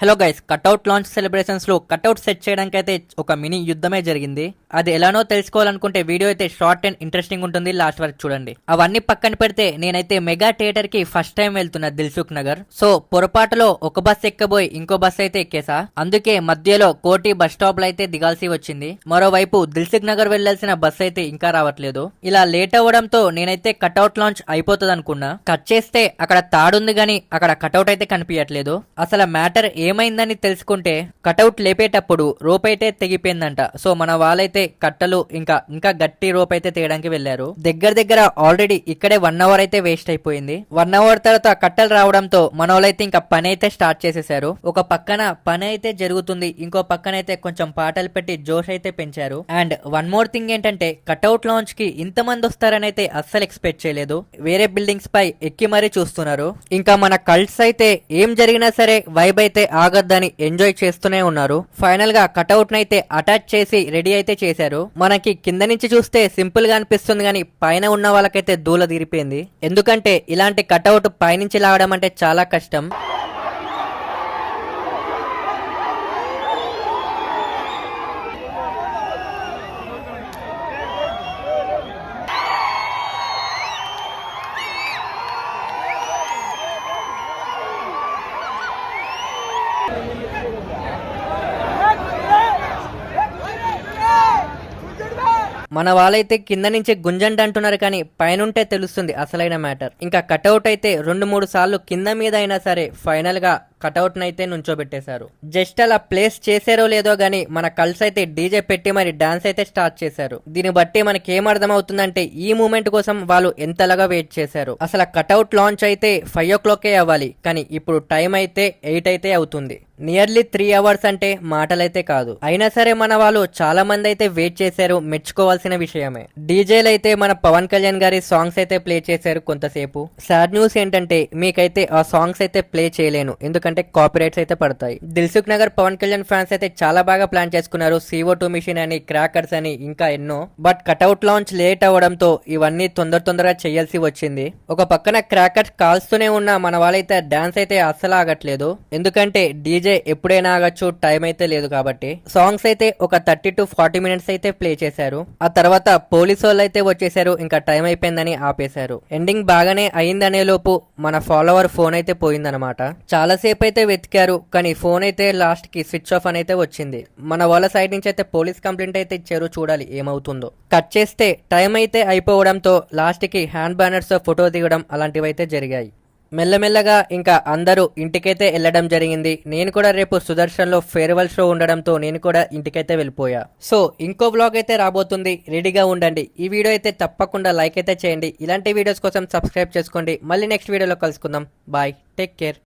Hello guys, cutout launch celebrations లో cutout set చేయడానికి అయితే ఒక మినీ యుద్ధమే జరిగింది. అది ఎలానో తెలుసుకోవాలనుకుంటే వీడియో అయితే షార్ట్ అండ్ ఇంట్రెస్టింగ్ ఉంటుంది, లాస్ట్ వరకు చూడండి. అవన్నీ పక్కన పెడితే నేనైతే మెగా థియేటర్ కి ఫస్ట్ టైం వెళ్తున్నా దిల్సుఖ్ నగర్. సో పొరపాటులో ఒక బస్ ఎక్కబోయి ఇంకో బస్ అయితే ఎక్కేసా. అందుకే మధ్యలో కోటి బస్ స్టాప్ లో అయితే దిగాల్సి వచ్చింది. మరోవైపు దిల్సుఖ్ నగర్ వెళ్లాల్సిన బస్ అయితే ఇంకా రావట్లేదు. ఇలా లేట్ అవ్వడంతో నేనైతే కట్అవుట్ లాంచ్ అయిపోతుంది అనుకున్నా. కట్ చేస్తే అక్కడ తాడుంది గానీ అక్కడ కట్అవుట్ అయితే కనిపించట్లేదు. అసలు మ్యాటర్ ఏమైందని తెలుసుకుంటే కటౌట్ లేపేటప్పుడు రోప్ అయితే తెగిపోయిందంట. సో మన వాళ్ళైతే కట్టలు ఇంకా గట్టి రోప్ అయితే తీయడానికి వెళ్లారు. దగ్గర ఆల్రెడీ ఇక్కడే 1 అవర్ అయితే వేస్ట్ అయిపోయింది. 1 అవర్ తర్వాత కట్టలు రావడంతో మన వాళ్ళైతే ఇంకా పని అయితే స్టార్ట్ చేసేసారు. ఒక పక్కన పని అయితే జరుగుతుంది, ఇంకో పక్కన అయితే కొంచెం పాటలు పెట్టి జోష్ అయితే పెంచారు. అండ్ వన్ మోర్ థింగ్ ఏంటంటే కటౌట్ లాంచ్ కి ఇంతమంది వస్తారని అయితే అస్సలు ఎక్స్పెక్ట్ చేయలేదు. వేరే బిల్డింగ్స్ పై ఎక్కి మరీ చూస్తున్నారు. ఇంకా మన కల్ట్స్ అయితే ఏం జరిగినా సరే వైబ్ అయితే ఆగద్దని ఎంజాయ్ చేస్తూనే ఉన్నారు. ఫైనల్ గా కటౌట్ నైతే అటాచ్ చేసి రెడీ అయితే చేశారు. మనకి కింద నుంచి చూస్తే సింపుల్ గా అనిపిస్తుంది కానీ పైన ఉన్న వాళ్ళకైతే దూల తీరిపోయింది. ఎందుకంటే ఇలాంటి కటౌట్ పైనుంచి లాగడం అంటే చాలా కష్టం. మన వాళ్ళైతే కింద నుంచి గుంజండి అంటున్నారు కానీ పైనుంటే తెలుస్తుంది అసలైన మ్యాటర్. ఇంకా కటౌట్ అయితే 2-3 సార్లు కింద మీద అయినా సరే ఫైనల్ గా కటౌట్ నైతే నుంచోబెట్టేశారు. జస్ట్ అలా ప్లేస్ చేసారో లేదో గానీ మన కల్స్ అయితే డీజే పెట్టి మరి డాన్స్ అయితే స్టార్ట్ చేశారు. దీన్ని బట్టి మనకి ఏం అర్థం అవుతుందంటే ఈ మూమెంట్ కోసం వాళ్ళు ఎంతలాగా వెయిట్ చేశారు. అసలు కటౌట్ లాంచ్ అయితే 5 o'clock అవ్వాలి, కానీ ఇప్పుడు టైం అయితే 8 అయితే అవుతుంది. నియర్లీ 3 hours అంటే మాటలైతే కాదు. అయినా సరే మన వాళ్ళు చాలా మంది అయితే వెయిట్ చేశారు, మెచ్చుకోవాల్సిన విషయమే. డీజేలు అయితే మన పవన్ కళ్యాణ్ గారి సాంగ్స్ అయితే ప్లే చేశారు కొంతసేపు. సాడ్ న్యూస్ ఏంటంటే మీకైతే ఆ సాంగ్స్ అయితే ప్లే చేయలేను, ఎందుకంటే కాపీరైట్స్ అయితే పడతాయి. దిల్సుఖ్ నగర్ పవన్ కళ్యాణ్ ఫ్యాన్స్ అయితే చాలా బాగా ప్లాన్ చేసుకున్నారు. CO2 మిషన్ అని, క్రాకర్స్ అని, ఇంకా ఎన్నో. బట్ కటౌట్ లాంచ్ లేట్ అవడంతో ఇవన్నీ తొందరగా చేయాల్సి వచ్చింది. ఒక పక్కన క్రాకర్స్ కాల్స్తూనే ఉన్న మన వాళ్ళైతే డాన్స్ అయితే అస్సలు ఆగట్లేదు. ఎందుకంటే డీజే ఎప్పుడైనా ఆగచ్చు, టైం అయితే లేదు కాబట్టి. సాంగ్స్ అయితే ఒక 30 to 40 minutes అయితే ప్లే చేశారు. ఆ తర్వాత పోలీసు వాళ్ళు అయితే వచ్చేసారు, ఇంకా టైం అయిపోయిందని ఆపేశారు. ఎండింగ్ బాగానే అయిందనే లోపు మన ఫాలోవర్ ఫోన్ అయితే పోయిందనమాట. చాలా సేపు అయితే వెతికారు, కానీ ఫోన్ అయితే లాస్ట్ కి స్విచ్ ఆఫ్ అని అయితే వచ్చింది. మన వాళ్ళ సైడ్ నుంచి అయితే పోలీస్ కంప్లైంట్ అయితే ఇచ్చారు, చూడాలి ఏమవుతుందో. కట్ చేస్తే టైం అయితే అయిపోవడంతో లాస్ట్ కి హ్యాండ్ బ్యానర్స్ ఫోటో దిగడం అలాంటివి అయితే జరిగాయి. మెల్లమెల్లగా ఇంకా అందరూ ఇంటికైతే వెళ్ళడం జరిగింది. నేను కూడా రేపు సుదర్శన్ లో ఫేర్వెల్ షో ఉండడంతో నేను కూడా ఇంటికైతే వెళ్ళిపోయా. సో ఇంకో బ్లాగ్ అయితే రాబోతుంది, రెడీగా ఉండండి. ఈ వీడియో అయితే తప్పకుండా లైక్ అయితే చేయండి. ఇలాంటి వీడియోస్ కోసం సబ్స్క్రైబ్ చేసుకోండి. మళ్ళీ నెక్స్ట్ వీడియోలో కలుసుకుందాం. Bye, take care.